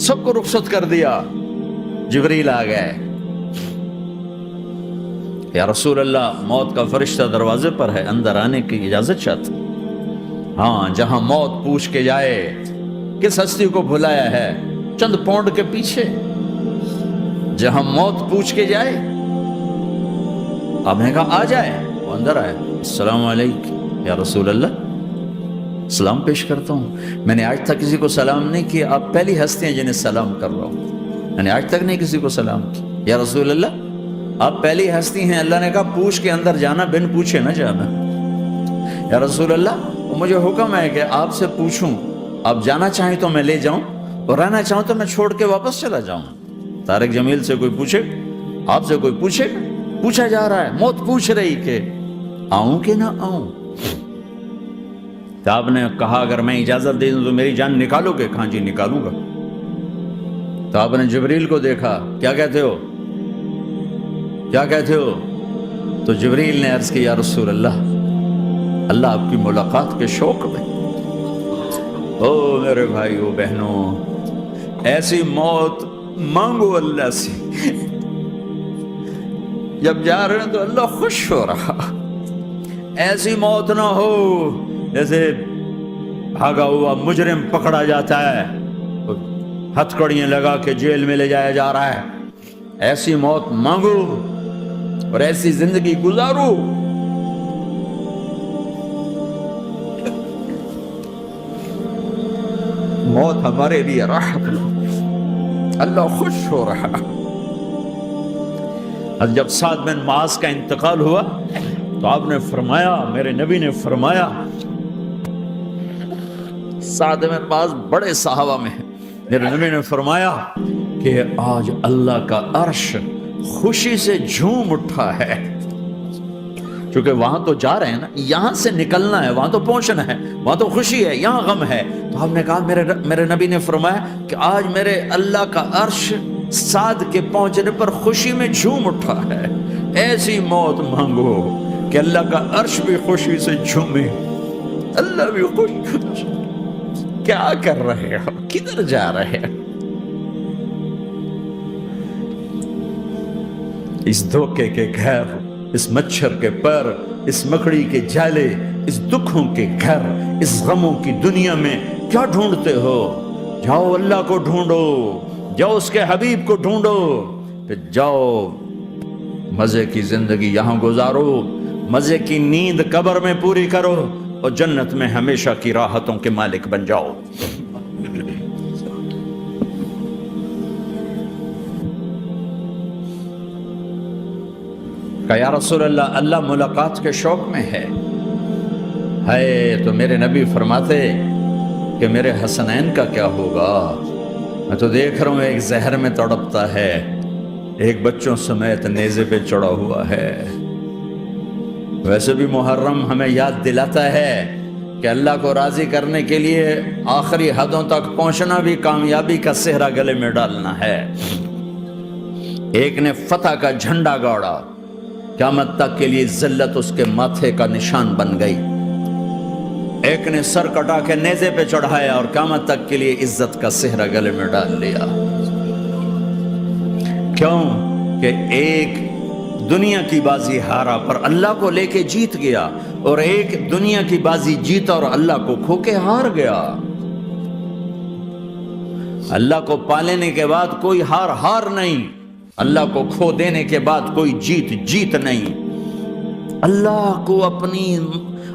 سب کو رخصت کر دیا. جبریل آ گئے. یا رسول اللہ موت کا فرشتہ دروازے پر ہے, اندر آنے کی اجازت چاہتا. ہاں, جہاں موت پوچھ کے جائے کس ہستی کو بھلایا ہے, چند پونڈ کے پیچھے جہاں موت پوچھ کے جائے. آپ نے کہا آ جائے, وہ اندر آئے. السلام علیکم یا رسول اللہ, سلام پیش کرتا ہوں. میں نے آج تک کسی کو سلام نہیں کیا, آپ پہلی ہستی ہیں جنہیں سلام کر رہا ہوں. میں نے آج تک نہیں کسی کو سلام کیا. یا رسول اللہ آپ پہلی ہستی ہیں. اللہ نے کہا پوچھ کے اندر جانا, بن پوچھے نہ جانا. یا رسول اللہ مجھے حکم ہے کہ آپ سے پوچھوں, آپ جانا چاہیں تو میں لے جاؤں, اور رہنا چاہوں تو میں چھوڑ کے واپس چلا جاؤں. طارق جمیل سے کوئی پوچھے, آپ سے کوئی پوچھے, پوچھا جا رہا ہے, موت پوچھ رہی کہ آؤں کہ نہ آؤں. تو آپ نے کہا اگر میں اجازت دے دوں تو میری جان نکالو گے؟ کہاں جی نکالوں گا. تو آپ نے جبریل کو دیکھا, کیا کہتے ہو, کیا کہتے ہو؟ تو جبریل نے عرض کی یا رسول اللہ, اللہ آپ کی ملاقات کے شوق میں. او میرے بھائیو بہنوں, ایسی موت مانگو اللہ سے. جب جا رہے ہیں تو اللہ خوش ہو رہا. ایسی موت نہ ہو جیسے بھاگا ہوا مجرم پکڑا جاتا ہے, ہتھکڑیاں لگا کے جیل میں لے جایا جا رہا ہے. ایسی موت مانگو اور ایسی زندگی گزارو. موت ہمارے لیے راحت, اللہ خوش ہو رہا. جب سعد بن معاذ کا انتقال ہوا تو آپ نے فرمایا, میرے نبی نے فرمایا, سعد بن معاذ بڑے صحابہ میں ہیں, میرے نبی نے فرمایا کہ آج اللہ کا عرش خوشی سے جھوم اٹھا ہے. کیونکہ وہاں تو جا رہے ہیں نا, یہاں سے نکلنا ہے, وہاں تو پہنچنا ہے, وہاں تو خوشی ہے, یہاں غم ہے. تو آپ نے کہا, میرے نبی نے فرمایا کہ آج میرے اللہ کا عرش سعد کے پہنچنے پر خوشی میں جھوم اٹھا ہے. ایسی موت مانگو کہ اللہ کا عرش بھی خوشی سے جھومے, اللہ بھی خوش. کیا کر رہے ہو, کدھر جا رہے ہیں؟ اس دھوکے کے گھر, اس مچھر کے پر, اس مکڑی کے جالے, اس دکھوں کے گھر, اس غموں کی دنیا میں کیا ڈھونڈتے ہو؟ جاؤ اللہ کو ڈھونڈو, جاؤ اس کے حبیب کو ڈھونڈو, پھر جاؤ مزے کی زندگی یہاں گزارو, مزے کی نیند قبر میں پوری کرو, اور جنت میں ہمیشہ کی راحتوں کے مالک بن جاؤ. کہ یا رسول اللہ, اللہ ملاقات کے شوق میں ہے. تو میرے نبی فرماتے کہ میرے حسنین کا کیا ہوگا؟ میں تو دیکھ رہا ہوں ایک زہر میں تڑپتا ہے, ایک بچوں سمیت نیزے پہ چڑھا ہوا ہے. ویسے بھی محرم ہمیں یاد دلاتا ہے کہ اللہ کو راضی کرنے کے لیے آخری حدوں تک پہنچنا بھی کامیابی کا صحرا گلے میں ڈالنا ہے. ایک نے فتح کا جھنڈا گاڑا, قیامت تک کے لیے ذلت اس کے ماتھے کا نشان بن گئی. ایک نے سر کٹا کے نیزے پہ چڑھایا اور قیامت تک کے لیے عزت کا صحرا گلے میں ڈال لیا. کیوں کہ ایک دنیا کی بازی ہارا پر اللہ کو لے کے جیت گیا, اور ایک دنیا کی بازی جیتا اور اللہ کو کھو کے ہار گیا. اللہ کو پا لینے کے بعد کوئی ہار نہیں, اللہ کو کھو دینے کے بعد کوئی جیت نہیں. اللہ کو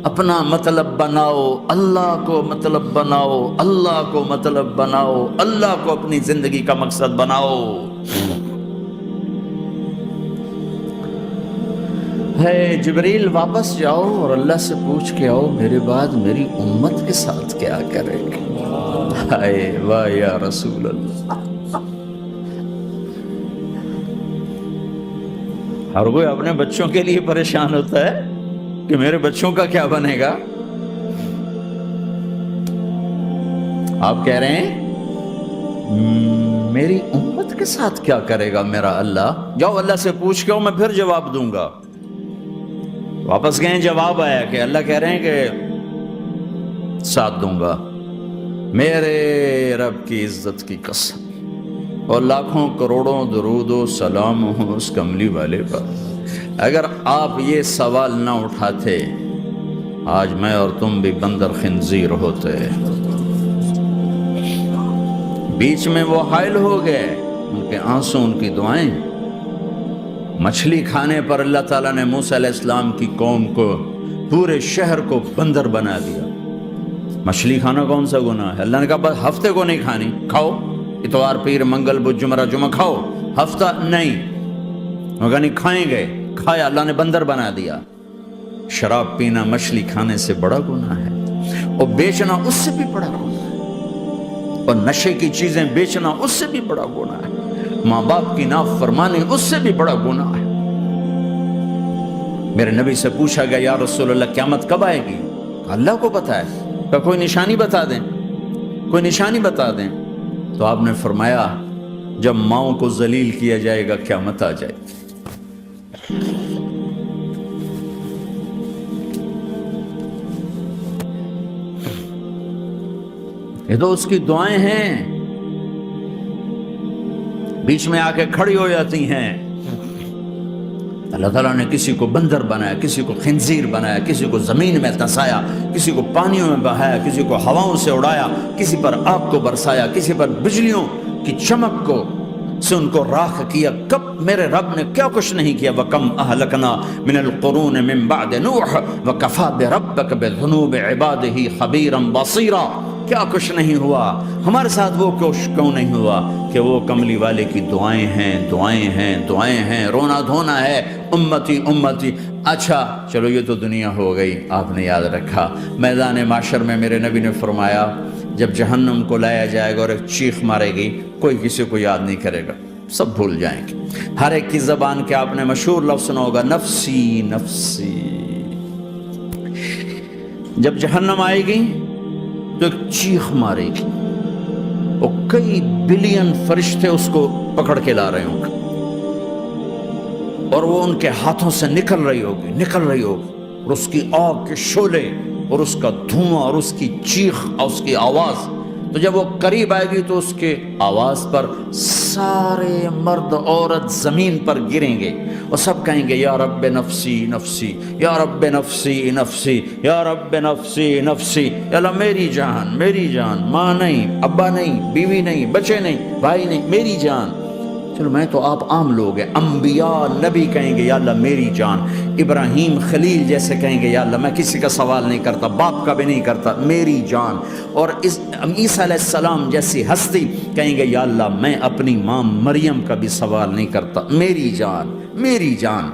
اپنا مطلب بناؤ, اللہ کو مطلب بناؤ, اللہ کو مطلب بناؤ, اللہ کو اپنی زندگی کا مقصد بناؤ. جبریل واپس جاؤ اور اللہ سے پوچھ کے آؤ میرے بعد میری امت کے ساتھ کیا کرے گی. واہ یا رسول اللہ. ہر کوئی اپنے بچوں کے لیے پریشان ہوتا ہے کہ میرے بچوں کا کیا بنے گا. آپ کہہ رہے ہیں میری امت کے ساتھ کیا کرے گا میرا اللہ. جاؤ اللہ سے پوچھ کے آؤ, میں پھر جواب دوں گا. واپس گئے, جواب آیا کہ اللہ کہہ رہے ہیں کہ ساتھ دوں گا. میرے رب کی عزت کی قسم, اور لاکھوں کروڑوں درود و سلام ہوں اس کملی والے پر۔ اگر آپ یہ سوال نہ اٹھاتے آج میں اور تم بھی بندر خنزیر ہوتے۔ بیچ میں وہ حائل ہو گئے، ان کے آنسو، ان کی دعائیں۔ مچھلی کھانے پر اللہ تعالیٰ نے موسیٰ علیہ السلام کی قوم کو، پورے شہر کو بندر بنا دیا۔ مچھلی کھانا کون سا گناہ ہے؟ اللہ نے کہا بس ہفتے کو نہیں کھانی، کھاؤ، اتوار پیر منگل بدھ جمعہ جمعہ کھاؤ، ہفتہ نہیں۔ مگر نہیں کھائیں گے، کھایا، اللہ نے بندر بنا دیا۔ شراب پینا مچھلی کھانے سے بڑا گناہ ہے، اور بیچنا اس سے بھی بڑا گناہ ہے، اور نشے کی چیزیں بیچنا اس سے بھی بڑا گناہ ہے، ماں باپ کی نافرمانی اس سے بھی بڑا گناہ ہے۔ میرے نبی سے پوچھا گیا یا رسول اللہ قیامت کب آئے گی؟ اللہ کو پتہ ہے، کہ کوئی نشانی بتا دیں، کوئی نشانی بتا دیں۔ تو آپ نے فرمایا جب ماؤں کو ذلیل کیا جائے گا قیامت آ جائے گی۔ یہ تو اس کی دعائیں ہیں، بیچ میں آ کے کھڑی ہو جاتی ہیں۔ اللہ تعالیٰ نے کسی کو بندر بنایا، کسی کو خنزیر بنایا، کسی کو زمین میں دسایا، کسی کو پانیوں میں بہایا، کسی کو ہواؤں سے اڑایا، کسی پر آگ کو برسایا، کسی پر بجلیوں کی چمک کو سے ان کو راکھ کیا۔ کب میرے رب نے کیا کچھ نہیں کیا۔ وَكَمْ أَهْلَكْنَا مِنَ الْقُرُونِ مِن بَعْدِ نُوحٍ وَكَفَىٰ بِرَبِّكَ بِذُنُوبِ عِبَادِهِ خَبِيرًا بَصِيرًا۔ کیا کچھ نہیں ہوا ہمارے ساتھ، وہ کیوں نہیں ہوا کہ وہ کملی والے کی دعائیں ہیں، دعائیں ہیں، دعائیں ہیں، رونا دھونا ہے، امتی امتی۔ اچھا چلو یہ تو دنیا ہو گئی، آپ نے یاد رکھا۔ میدان معاشر میں میرے نبی نے فرمایا جب جہنم کو لایا جائے گا اور ایک چیخ مارے گی، کوئی کسی کو یاد نہیں کرے گا، سب بھول جائیں گے۔ ہر ایک کی زبان کے آپ نے مشہور لفظ سنا ہوگا، نفسی نفسی۔ جب جہنم آئے گی تو ایک چیخ مارے گی، اور کئی بلین فرشتے اس کو پکڑ کے لا رہے ہوں گے، اور وہ ان کے ہاتھوں سے نکل رہی ہوگی، اور اس کی آگ کے شعلے اور اس کا دھواں اور اس کی چیخ اور اس کی آواز۔ تو جب وہ قریب آئے گی تو اس کے آواز پر سارے مرد عورت زمین پر گریں گے، اور سب کہیں گے یا رب نفسی نفسی، یا رب نفسی نفسی، یا رب نفسی نفسی۔ یا اللہ میری جان، میری جان، ماں نہیں، ابا نہیں، بیوی نہیں، بچے نہیں، بھائی نہیں، میری جان۔ چلو میں تو آپ عام لوگ ہیں، انبیاء نبی کہیں گے یا اللہ میری جان، ابراہیم خلیل جیسے کہیں گے یا اللہ میں کسی کا سوال نہیں کرتا، باپ کا بھی نہیں کرتا، میری جان۔ اور عیسیٰ علیہ السلام جیسی ہستی کہیں گے یا اللہ میں اپنی ماں مریم کا بھی سوال نہیں کرتا، میری جان، میری جان۔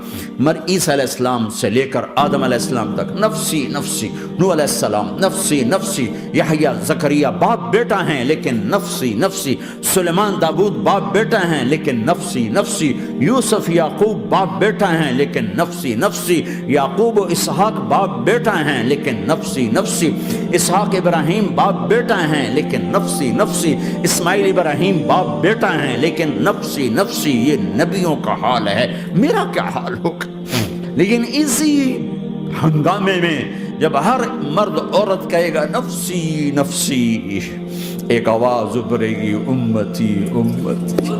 عیسیٰ علیہ السلام سے لے کر آدم علیہ السلام تک نفسی نفسی، نوح علیہ السلام نفسی نفسی، یحییٰ زکریا باپ بیٹا ہیں لیکن نفسی نفسی، سلیمان داؤد باپ بیٹا ہیں لیکن نفسی نفسی، یوسف یعقوب باپ بیٹا ہیں لیکن نفسی نفسی، یعقوب و اسحاق باپ بیٹا ہیں لیکن نفسی نفسی، اسحاق ابراہیم باپ بیٹا ہیں لیکن نفسی نفسی، اسماعیل ابراہیم باپ بیٹا ہیں لیکن نفسی نفسی۔ یہ نبیوں کا حال ہے، میرا کیا حال ہوگا؟ لیکن اسی ہنگامے میں جب ہر مرد عورت کہے گا نفسی نفسی، ایک آواز ابھرے گی امتی امتی،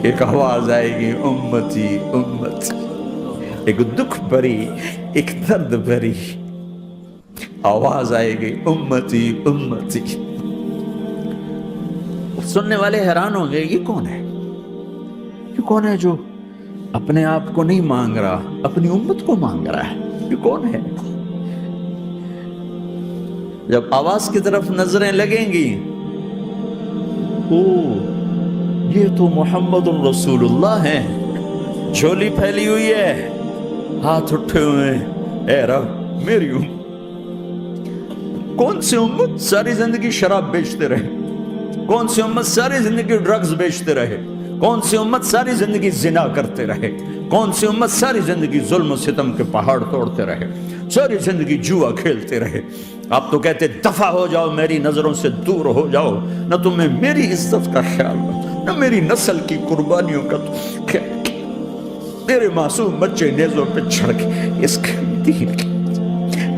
ایک آواز آئے گی امتی امتی، ایک دکھ بھری، ایک درد بھری آواز آئے گی امتی امتی۔ سننے والے حیران ہوں گے یہ کون ہے، یہ کون ہے جو اپنے آپ کو نہیں مانگ رہا، اپنی امت کو مانگ رہا ہے، یہ کون ہے؟ جب آواز کی طرف نظریں لگیں گی، یہ تو محمد الرسول اللہ ہے، جھولی پھیلی ہوئی ہے، ہاتھ اٹھے ہوئے ہیں، اے رب میری امت۔ کون سی امت ساری زندگی شراب بیچتے رہے، کون سی امت ساری زندگی ڈرگز بیچتے رہے، کون سی امت ساری زندگی زنا کرتے رہے، کون سی امت ساری زندگی ظلم و ستم کے پہاڑ توڑتے رہے، ساری زندگی جوا کھیلتے رہے۔ آپ تو کہتے دفع ہو جاؤ، میری نظروں سے دور ہو جاؤ، نہ تمہیں میری عزت کا خیال نہ میری نسل کی قربانیوں کا خیال، میرے معصوم بچے نیزوں پہ چڑھ کے اس کے دین کی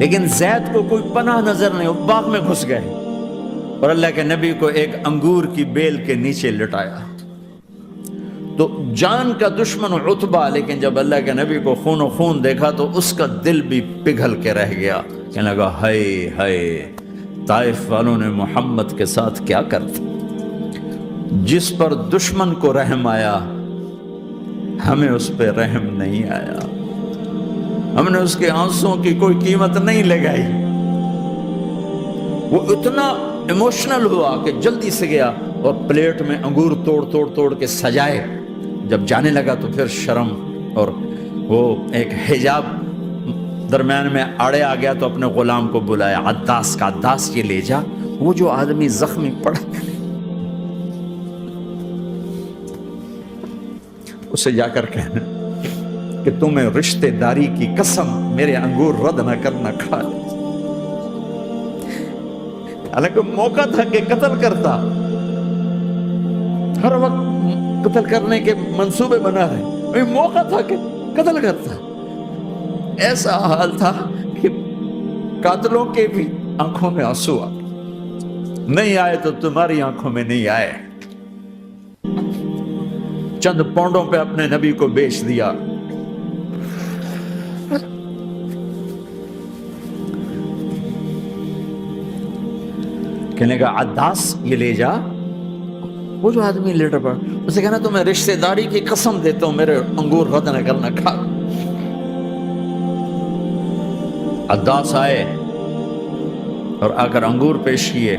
لیکن زید کو کوئی پناہ نظر نہیں، وہ باغ میں گھس گئے اور اللہ کے نبی کو ایک انگور کی بیل کے نیچے لٹایا۔ تو جان کا دشمن عتبہ، لیکن جب اللہ کے نبی کو خون و خون دیکھا تو اس کا دل بھی پگھل کے رہ گیا، کہنے لگا ہائے ہائے، طائف والوں نے محمد کے ساتھ کیا کرتا۔ جس پر دشمن کو رحم آیا ہمیں اس پہ رحم نہیں آیا، ہم نے اس کے آنسوں کی کوئی قیمت نہیں لگائی۔ وہ اتنا ایموشنل ہوا کہ جلدی سے گیا اور پلیٹ میں انگور توڑ کے سجائے۔ جب جانے لگا تو پھر شرم اور وہ ایک حجاب درمیان میں آڑے آ گیا، تو اپنے غلام کو بلایا، عداس کا، عداس یہ لے جا وہ جو آدمی زخمی پڑا اسے جا کر کہنا کہ تمہیں رشتہ داری کی قسم میرے انگور رد نہ کرنا، کھا لے۔ حالانکہ موقع تھا کہ قتل کرتا، ہر وقت قتل کرنے کے منصوبے بنا رہے، موقع تھا کہ قتل کرتا۔ ایسا حال تھا کہ قاتلوں کے بھی آنکھوں میں آنسو آ نہیں آئے تو تمہاری آنکھوں میں نہیں آئے۔ چند پونڈوں پہ اپنے نبی کو بیچ دیا۔ کہنے کا عداس یہ لے جا، وہ جو آدمی لیٹر پڑا، اسے کہنا تو میں رشتہ داری کی قسم دیتا ہوں میرے انگور رد نہ کرنا، کھا۔ عداس آئے اور آ کر انگور پیش کیے،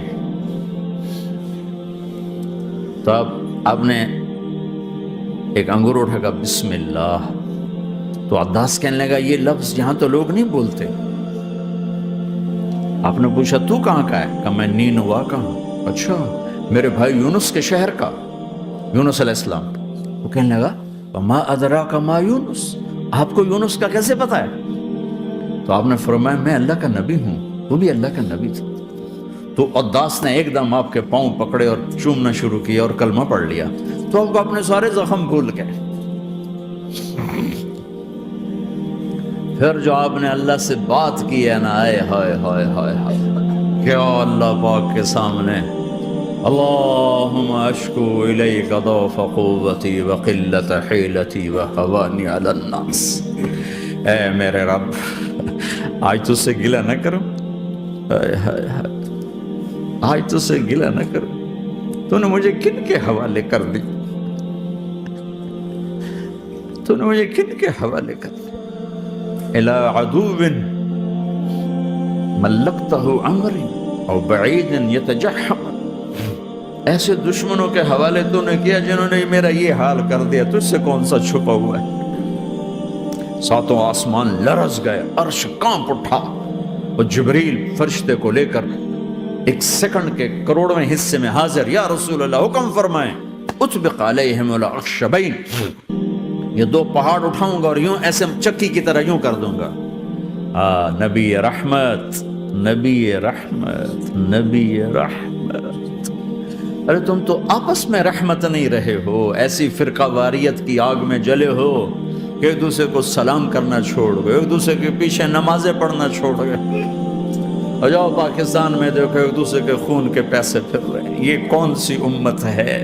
تو اب آپ نے ایک انگور اٹھا کر بسم اللہ، تو عداس کہنے لگا یہ لفظ یہاں تو لوگ نہیں بولتے۔ آپ نے پوچھا تو کہاں کا ہے؟ کہا میں نینوا کا ہوں۔ اچھا، میرے بھائی یونس کے شہر کا، یونس علیہ السلام۔ وہ کہنے لگا وما ادراک ما یونس، آپ کو یونس کا کیسے پتا ہے؟ تو آپ نے فرمایا میں اللہ کا نبی ہوں، وہ بھی اللہ کا نبی تھا۔ تو عداس نے ایک دم آپ کے پاؤں پکڑے اور چومنا شروع کیا اور کلمہ پڑھ لیا، تو آپ کو اپنے سارے زخم بھول گئے۔ پھر جو آپ نے اللہ سے بات کی ہے نا، آئے ہائے ہائے ہائے ہائے، کیا اللہ پاک کے سامنے اللہم اشکو الیک ضعف قوتی وقلت حیلتی وہوانی علی الناس، اے میرے رب آج تجھ سے گلہ نہ کروں، آج تجھ سے گلہ نہ کروں، تو نے مجھے کن کے حوالے کر دی، تو نے مجھے کن کے حوالے کر دی، الى عدو ملکتہ عمری او بعید یتجحم، ایسے دشمنوں کے حوالے تو نے کیا جنہوں نے میرا یہ حال کر دیا، تجھ سے کون سا چھپا ہوا ہے۔ ساتوں آسمان لرز گئے، عرش کانپ اٹھا، اور جبریل فرشتے کو لے کر ایک سیکنڈ کے کروڑویں حصے میں حاضر، یا رسول اللہ حکم فرمائیں اطبق علیہم الاخشبین، یہ دو پہاڑ اٹھاؤں گا اور یوں ایسے چکی کی طرح یوں کر دوں گا۔ نبی رحمت، نبی رحمت، نبی رحمت۔ ارے تم تو آپس میں رحمت نہیں رہے ہو، ایسی فرقہ واریت کی آگ میں جلے ہو کہ ایک دوسرے کو سلام کرنا چھوڑ گئے، ایک دوسرے کے پیچھے نمازیں پڑھنا چھوڑ گئے۔ اور جاؤ پاکستان میں دیکھو ایک دوسرے کے خون کے پیسے پھر رہے ہیں۔ یہ کون سی امت ہے؟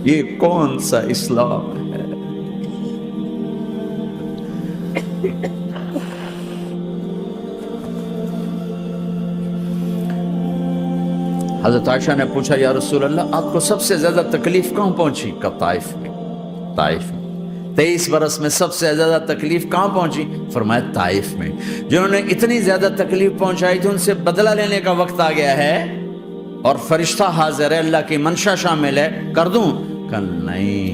یہ کون سا اسلام ہے؟ حضرت عائشہ نے پوچھا یا رسول اللہ آپ کو سب سے زیادہ تکلیف کہاں پہنچی؟ کہا طائف میں، طائف میں۔ 23 برس میں سب سے زیادہ تکلیف کہاں پہنچی؟ فرمایا طائف میں۔ جنہوں نے اتنی زیادہ تکلیف پہنچائی تھی ان سے بدلہ لینے کا وقت آ گیا ہے، اور فرشتہ حاضر ہے، اللہ کی منشا شامل ہے، کر دوں؟ کہ نہیں،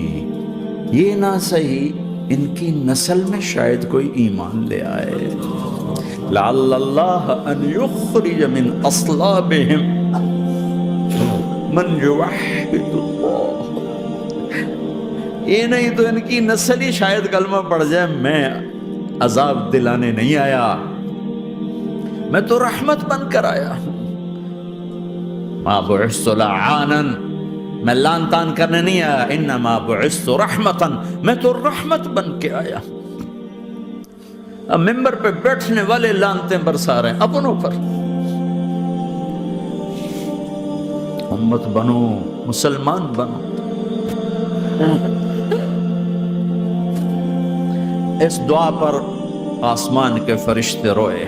یہ نہ صحیح، ان کی نسل میں شاید کوئی ایمان لے آئے، لعل اللہ ان یخرج من اصلابہم من یوحد اللہ، یہ نہیں تو ان کی نسل ہی شاید کلمہ پڑھ جائے۔ میں عذاب دلانے نہیں آیا، میں تو رحمت بن کر آیا ہوں۔ ما بعثت لعانا، میں لان تان کرنے نہیں آیا، انما بعثت رحمتا، میں تو رحمت بن کے آیا۔ اب ممبر پہ بیٹھنے والے لانتیں برسا رہے ہیں اپنوں پر. امت بنو، مسلمان بنو. اس دعا پر آسمان کے فرشتے روئے،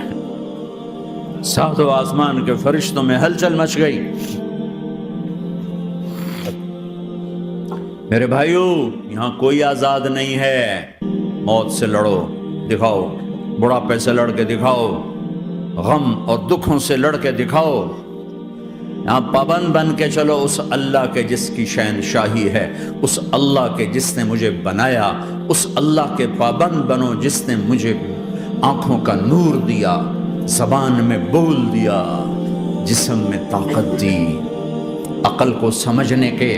ساتوں آسمان کے فرشتوں میں ہلچل مچ گئی. میرے بھائیو، یہاں کوئی آزاد نہیں ہے. موت سے لڑو، دکھاؤ. بڑھاپے سے لڑ کے دکھاؤ، غم اور دکھوں سے لڑ کے دکھاؤ. یہاں پابند بن کے چلو اس اللہ کے جس کی شہنشاہی ہے، اس اللہ کے جس نے مجھے بنایا. اس اللہ کے پابند بنو جس نے مجھے آنکھوں کا نور دیا، زبان میں بول دیا، جسم میں طاقت دی، عقل کو سمجھنے کے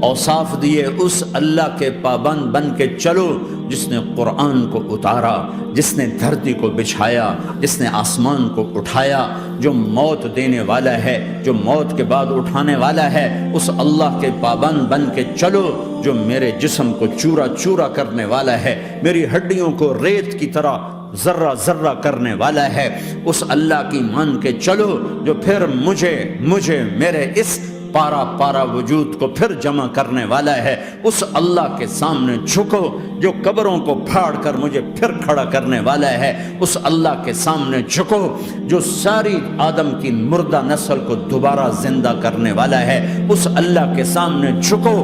اوصاف دیے. اس اللہ کے پابند بن کے چلو جس نے قرآن کو اتارا، جس نے دھرتی کو بچھایا، جس نے آسمان کو اٹھایا، جو موت دینے والا ہے، جو موت کے بعد اٹھانے والا ہے. اس اللہ کے پابند بن کے چلو جو میرے جسم کو چورا چورا کرنے والا ہے، میری ہڈیوں کو ریت کی طرح ذرہ ذرہ کرنے والا ہے. اس اللہ کی مان کے چلو جو پھر مجھے میرے اس پارا پارا وجود کو پھر جمع کرنے والا ہے. اس اللہ کے سامنے جھکو جو قبروں کو پھاڑ کر مجھے پھر کھڑا کرنے والا ہے. اس اللہ کے سامنے جھکو جو ساری آدم کی مردہ نسل کو دوبارہ زندہ کرنے والا ہے. اس اللہ کے سامنے جھکو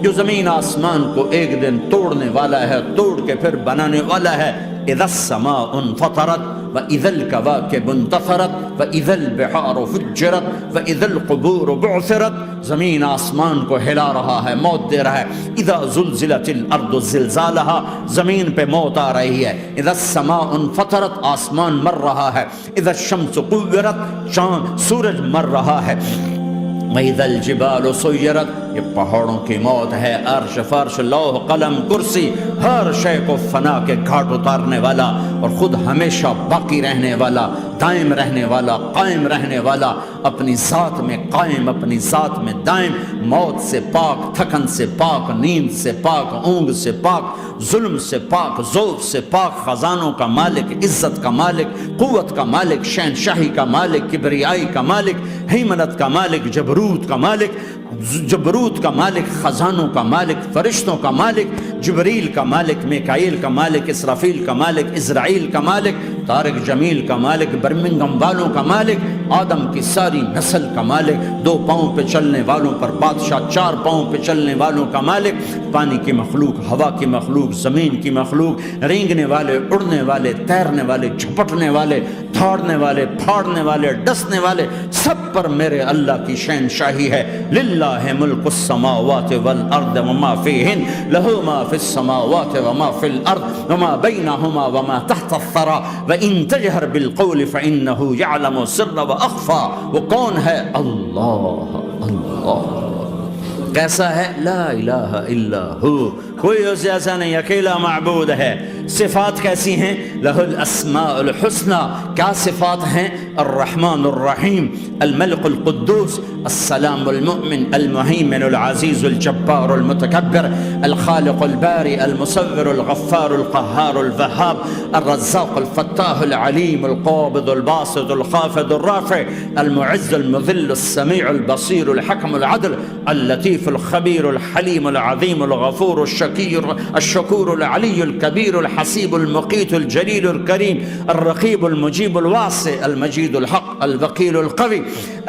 جو زمین آسمان کو ایک دن توڑنے والا ہے، توڑ کے پھر بنانے والا ہے. اذا السماء انفطرت وَإِذَا الْكَوَاكِبُ انتَثَرَتْ وَإِذَا الْبِحَارُ فُجِّرَتْ وَإِذَا الْقُبُورُ بُعْثِرَتْ. زمین آسمان کو ہلا رہا ہے، موت دے رہا ہے. اِذَا زُلْزِلَتِ الْأَرْضُ زِلْزَالَهَا، زمین پہ موت آ رہی ہے. اِذَا السَّمَاءُ انفطرت، آسمان مر رہا ہے. اِذَا الشَّمْسُ قُوِّرَتْ، چاند سورج مر رہا ہے. وَإِذَا الْجِبَالُ سُيِّرَتْ، یہ پہاڑوں کی موت ہے. عرش فرش لوح قلم کرسی ہر شے کو فنا کے گھاٹ اتارنے والا اور خود ہمیشہ باقی رہنے والا، دائم رہنے والا، قائم رہنے والا، اپنی ذات میں قائم، اپنی ذات میں دائم، موت سے پاک، تھکن سے پاک، نیند سے پاک، اونگ سے پاک، ظلم سے پاک، ذوق سے پاک، خزانوں کا مالک، عزت کا مالک، قوت کا مالک، شہنشاہی کا مالک، کبریائی کا مالک، ہیمنت کا مالک، جبروت کا مالک، جبروت کا مالک، خزانوں کا مالک، فرشتوں کا مالک، جبریل کا مالک، میکائیل کا مالک، اسرافیل کا مالک، اسرائیل کا مالک، طارق جمیل کا مالک، برمنگم والوں کا مالک، آدم کی ساری نسل کا مالک، 2 پاؤں پہ چلنے والوں پر بادشاہ، 4 پاؤں پہ چلنے والوں کا مالک، پانی کی مخلوق، ہوا کی مخلوق، زمین کی مخلوق، رینگنے والے، اڑنے والے، تیرنے والے، جھپٹنے والے، دھاڑنے والے، پھاڑنے والے، ڈسنے والے، سب پر میرے اللہ کی شہنشاہی ہے. للہ ملک السماوات والارض وما فیہن، لہو ما فی السماوات وما فی الارض وما بینہما وما تحت الثری وان تجہر بالقول فانہ یعلم السر واخفی. وہ کون ہے؟ اللہ. اللہ کیسا ہے؟ لا الہ الا ہو، کوئی اس جیسا نہیں، اکیلا معبود ہے. صفات کیسی ہیں؟ لہ الاسماء الحسنى. کیا صفات ہیں؟ الرحمن الرحیم، الملک القدوس، السلام المؤمن، المہیمن العزیز الجبار المتکبر، الخالق الباری المصور الغفار القہار الوہاب، الرزاق الفتاح العلیم القابض الباسط الخافض الرافع، المعز المذل السمیع البصیر الحکم العدل، اللطیف الخبیر الحلیم العظیم الغفور الشکور العلی الکبیر الحسیب المقیت الجلیل الکریم، الرقیب المجیب الواسع، المجید الحق، الوکیل القوی،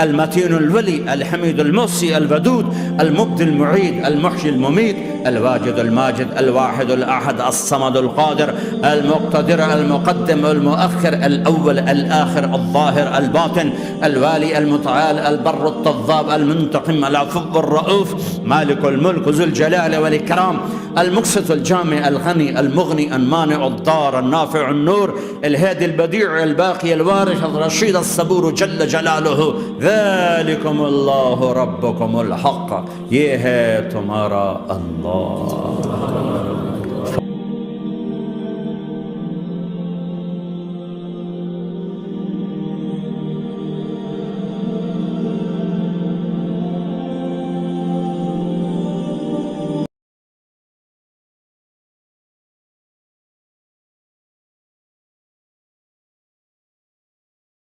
المتین الولی، الحمید المحصی، الودود، المبدی المعید، المحیی الممیت، الواجد الماجد، الواحد الاحد، الصمد القادر، المقتدر، المقدم، المؤخر، الاول، الاخر، الظاهر، الباطن، الوالي، المتعال، البر، التضاب، المنتقم، العفو، الرؤوف، مالك الملك، ذو الجلال والإكرام، المقسط، الجامع، الغني، المغني، المانع، الضار، النافع، النور، الهادي، البديع، الباقي، الوارث، الرشيد، الصبور جل جلاله. ذلكم الله ربكم الحق، یہ ہے تمہارا اللہ.